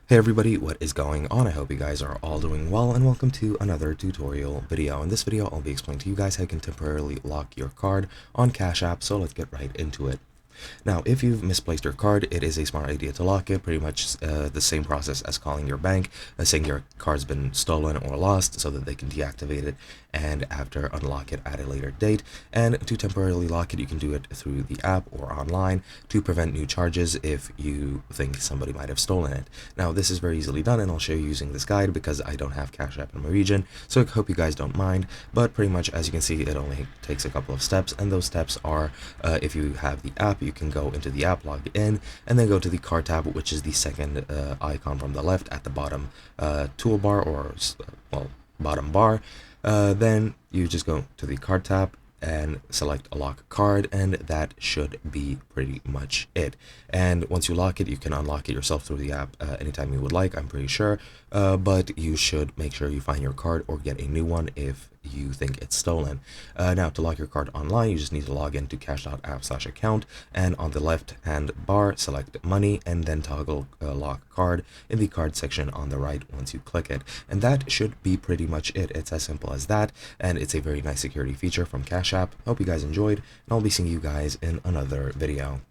Hey everybody, what is going on? I hope you guys are all doing well, and welcome to another tutorial video. In this video, I'll be explaining to you guys how you can temporarily lock your card on Cash App, so let's get right into it. Now, if you've misplaced your card, it is a smart idea to lock it, pretty much the same process as calling your bank, saying your card's been stolen or lost so that they can deactivate it and after unlock it at a later date. And to temporarily lock it, you can do it through the app or online to prevent new charges if you think somebody might have stolen it. Now, this is very easily done, and I'll show you using this guide because I don't have Cash App in my region, so I hope you guys don't mind. But pretty much, as you can see, it only takes a couple of steps, and those steps are if you have the app, you can go into the app, log in, and then go to the card tab, which is the second icon from the left at the bottom toolbar, or well, bottom bar. Then you just go to the card tab and select a lock card, and that should be pretty much it. And once you lock it, you can unlock it yourself through the app anytime you would like, I'm pretty sure, but you should make sure you find your card or get a new one if you think it's stolen. Now, to lock your card online, you just need to log into cash.app/account, and on the left hand bar, select money, and then toggle lock card in the card section on the right once you click it. And that should be pretty much it. It's as simple as that, and it's a very nice security feature from Cash App. Hope you guys enjoyed, and I'll be seeing you guys in another video.